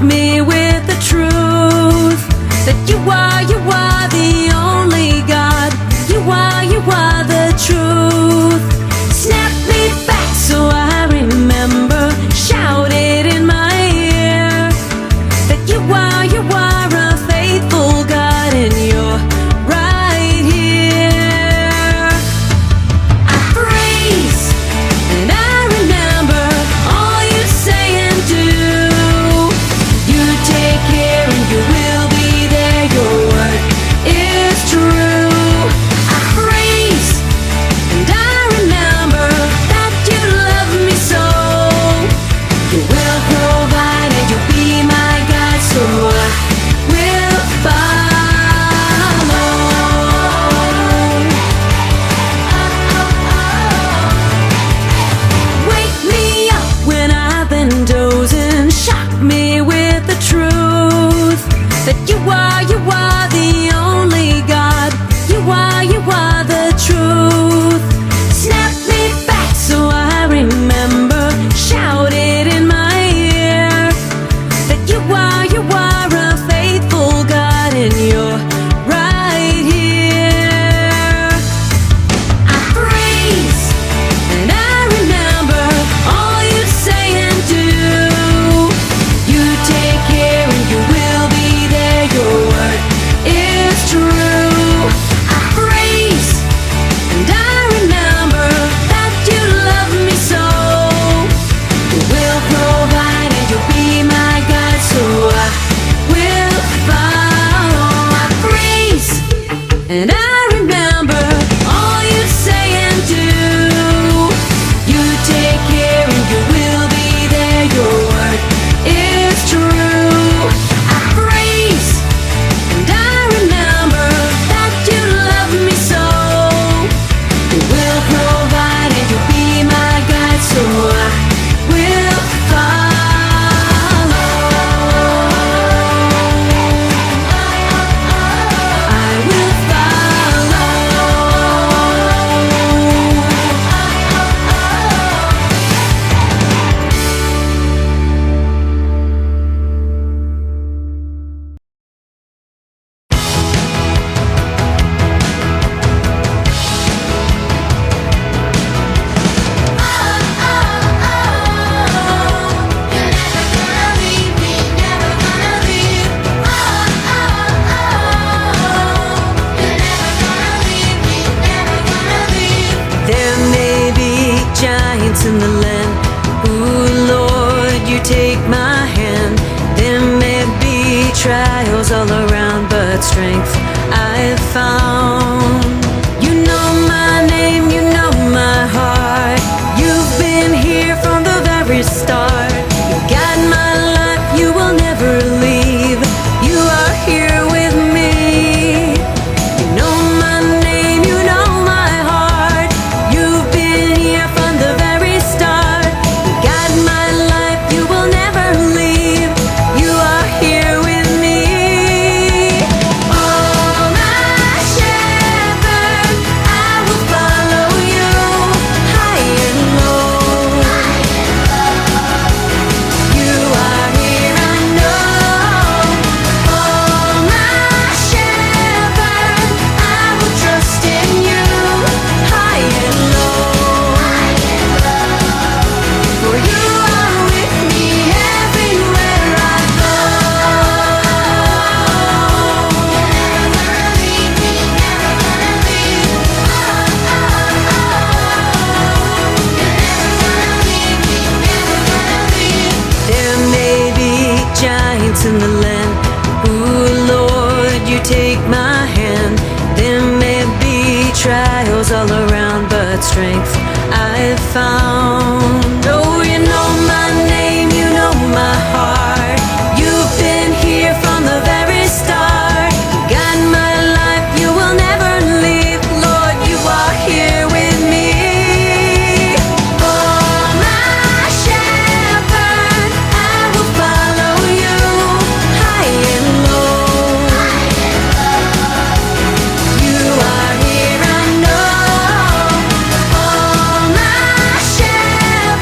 me with the truth that you are the only God. You are the truth. Snap me back so I remember. Shout it in my ear that you are a faithful God and you're right here. I praise and I remember all you say and do. You take care and you will be there. Your word is true. I praise and I remember that you love me so. You will provide and you'll be my God, so I will follow. Wake me up when I've been dozing. Shock me with the truth that you are the only God. You are the truth. Snap me back so I remember. Shout it in my ear that you are a faithful God and you're right here. I praise and I remember all you say and do. You take care and you will be there. Your word is true. I praise and I remember that you love me so. You will provide and you'll be my God, so I will follow. I praise and I remember all you say and do. You take care and you will be there. Your word is true. I praise and I remember that you love me so. You will provide and you'll be my God, so I will follow. I will follow. There may be giants in the land. Ooh, Lord, you take my hand. There may be trials all around, but strength I've found. You know my name, you know my heart. You've been here from the very start. You guide my life, you will never leave. You are here with me. You know my name, you know my heart. You've been here from the very start. You guide my life, you will never leave. You are here with me. Oh, my shepherd, I will follow you high and low. You are here, I know. Oh, my shepherd, I will trust in you high and low. For you are with me everywhere I go. There may be giants in the land. Ooh, Lord, you take my hand. There may be trials all around, but strength I've found. Oh, you know my name, you know my heart. You've been here from the very start. You guide my life, you will never leave. Lord, you are here with me. Oh, my shepherd, I will follow you high and low. You are here, I know. Oh, my shepherd.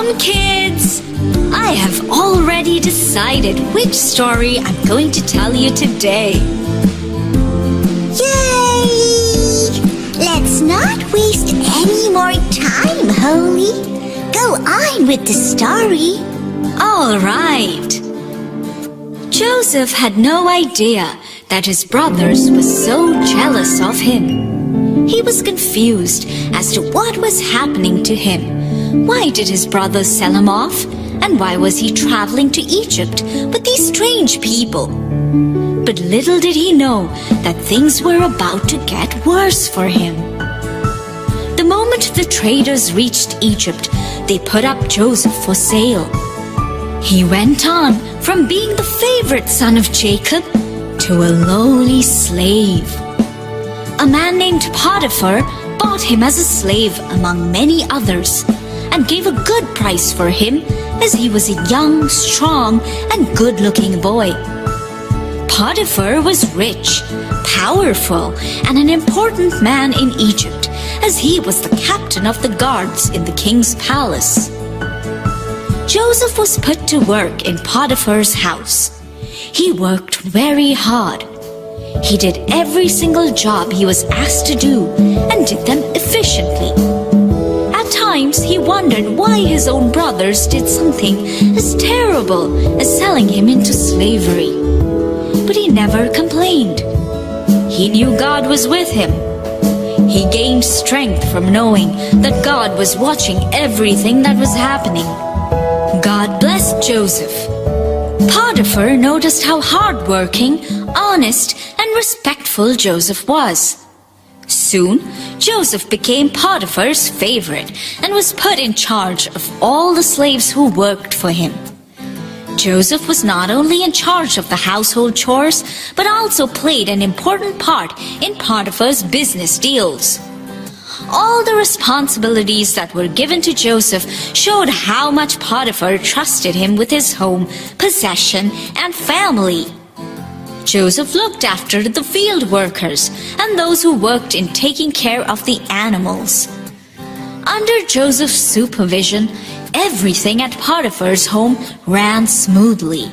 on, kids! I have already decided which story I'm going to tell you today. Yay! Let's not waste any more time, Holy. Go on with the story. All right. Joseph had no idea that his brothers were so jealous of him. He was confused as to what was happening to him. Why did his brothers sell him off? And why was he traveling to Egypt with these strange people? But little did he know that things were about to get worse for him. The moment the traders reached Egypt, they put up Joseph for sale. He went on from being the favorite son of Jacob to a lowly slave. A man named Potiphar bought him as a slave among many others and gave a good price for him as he was a young, strong, and good-looking boy. Potiphar was rich, powerful, and an important man in Egypt, as he was the captain of the guards in the king's palace. Joseph was put to work in Potiphar's house. He worked very hard. He did every single job he was asked to do and did them efficiently. At times, he wondered why his own brothers did something as terrible as selling him into slavery. But he never complained. He knew God was with him. He gained strength from knowing that God was watching everything that was happening. God blessed Joseph. Potiphar noticed how hardworking, honest, and respectful Joseph was. Soon, Joseph became Potiphar's favorite and was put in charge of all the slaves who worked for him. Joseph was not only in charge of the household chores, but also played an important part in Potiphar's business deals. All the responsibilities that were given to Joseph showed how much Potiphar trusted him with his home, possession, and family. Joseph looked after the field workers and those who worked in taking care of the animals. Under Joseph's supervision, everything at Potiphar's home ran smoothly.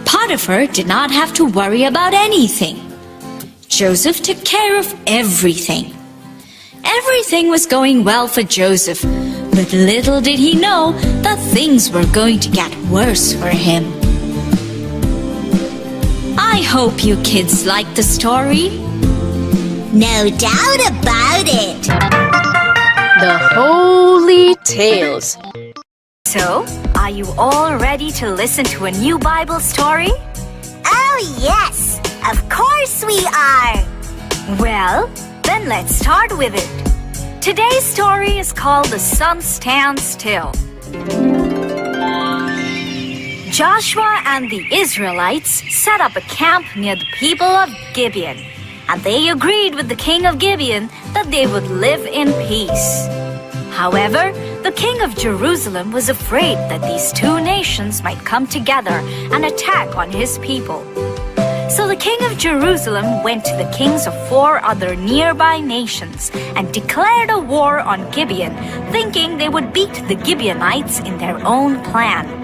Potiphar did not have to worry about anything. Joseph took care of everything. Everything was going well for Joseph, but little did he know that things were going to get worse for him. I hope you kids liked the story. No doubt about it. The Holy Tales. So, are you all ready to listen to a new Bible story? Oh, yes. Of course we are. Well, then let's start with it. Today's story is called The Sun Stands Still. Joshua and the Israelites set up a camp near the people of Gibeon, and they agreed with the king of Gibeon that they would live in peace. However, the king of Jerusalem was afraid that these two nations might come together and attack on his people. So the king of Jerusalem went to the kings of 4 other nearby nations and declared a war on Gibeon, thinking they would beat the Gibeonites in their own plan.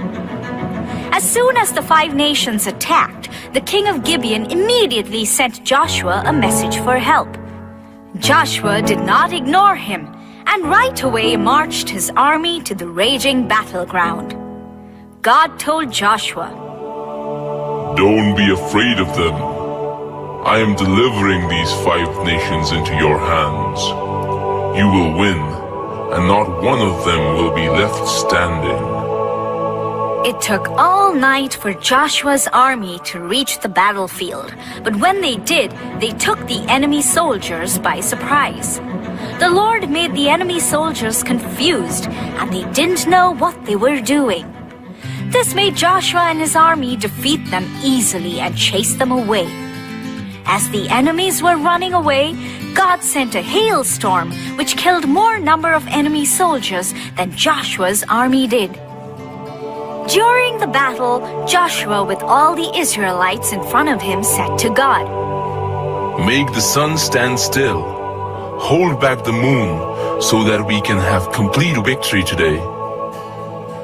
As soon as the 5 nations attacked, the king of Gibeon immediately sent Joshua a message for help. Joshua did not ignore him, and right away marched his army to the raging battleground. God told Joshua, "Don't be afraid of them. I am delivering these 5 nations into your hands. You will win, and not one of them will be left standing." It took all night for Joshua's army to reach the battlefield, but when they did, they took the enemy soldiers by surprise. The Lord made the enemy soldiers confused, and they didn't know what they were doing. This made Joshua and his army defeat them easily and chase them away. As the enemies were running away, God sent a hailstorm which killed more number of enemy soldiers than Joshua's army did. During the battle, Joshua with all the Israelites in front of him said to God, "Make the sun stand still. Hold back the moon so that we can have complete victory today."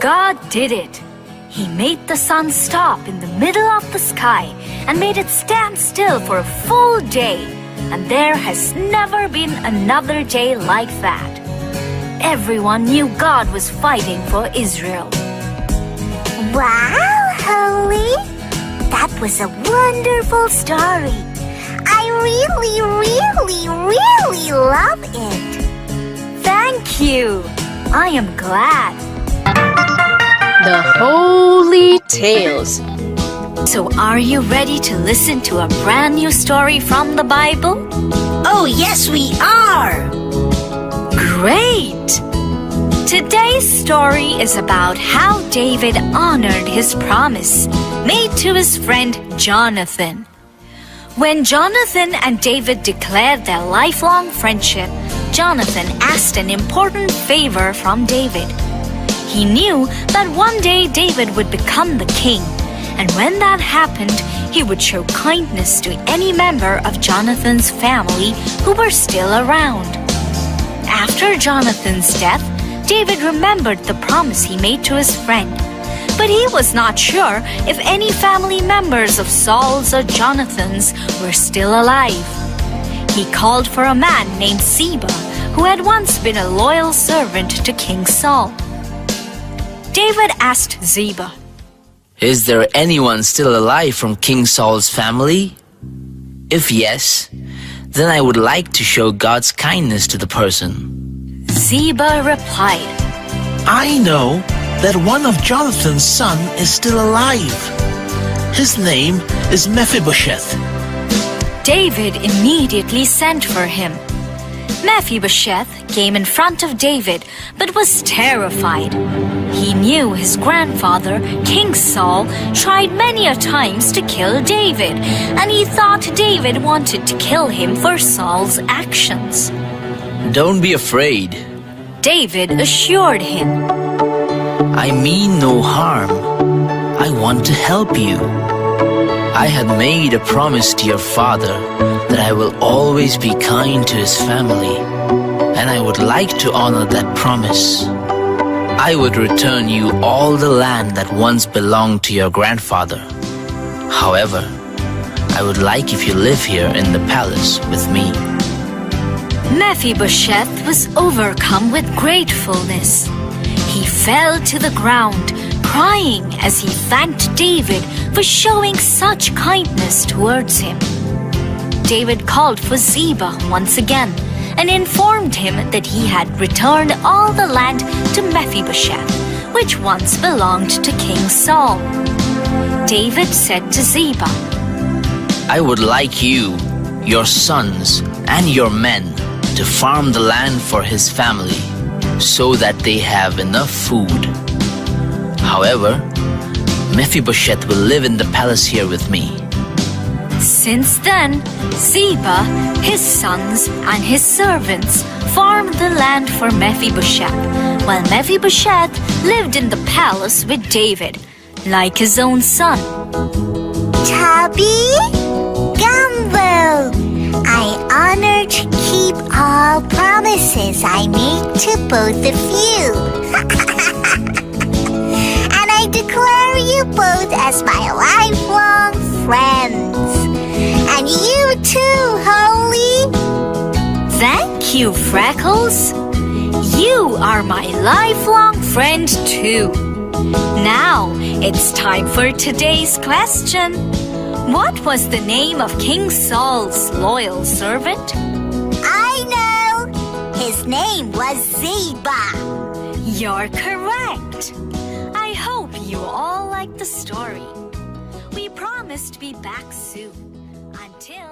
God did it. He made the sun stop in the middle of the sky and made it stand still for a full day. And there has never been another day like that. Everyone knew God was fighting for Israel. Wow, Holy! That was a wonderful story. I really love it. Thank you. I am glad. The Holy Tales. So are you ready to listen to a brand new story from the Bible? Oh, yes, we are. Great! Today's story is about how David honored his promise made to his friend Jonathan. When Jonathan and David declared their lifelong friendship, Jonathan asked an important favor from David. He knew that one day David would become the king, and when that happened, he would show kindness to any member of Jonathan's family who were still around. After Jonathan's death, David remembered the promise he made to his friend, but he was not sure if any family members of Saul's or Jonathan's were still alive. He called for a man named Ziba, who had once been a loyal servant to King Saul. David asked Ziba, "Is there anyone still alive from King Saul's family? If yes, then I would like to show God's kindness to the person." Ziba replied, I know that one of Jonathan's sons is still alive. His name is Mephibosheth. David immediately sent for him. Mephibosheth came in front of David, but was terrified. He knew his grandfather, King Saul, tried many a times to kill David, and he thought David wanted to kill him for Saul's actions. "Don't be afraid. David assured him, I mean no harm. I want to help you. I had made a promise to your father that I will always be kind to his family, and I would like to honor that promise. I would return you all the land that once belonged to your grandfather. However, I would like if you live here in the palace with me." Mephibosheth was overcome with gratefulness. He fell to the ground, crying as he thanked David for showing such kindness towards him. David called for Ziba once again and informed him that he had returned all the land to Mephibosheth, which once belonged to King Saul. David said to Ziba, "I would like you, your sons, and your men to farm the land for his family so that they have enough food. However, Mephibosheth will live in the palace here with me." Since then, Ziba, his sons, and his servants farmed the land for Mephibosheth, while Mephibosheth lived in the palace with David, like his own son. Tubby, Gumbo, I honor to keep all promises I make to both of you. And I declare you both as my lifelong friends. And you too, Holy. Thank you, Freckles. You are my lifelong friend too. Now, it's time for today's question. What was the name of King Saul's loyal servant? I know. His name was Ziba. You're correct. I hope you all liked the story. We promise to be back soon. Until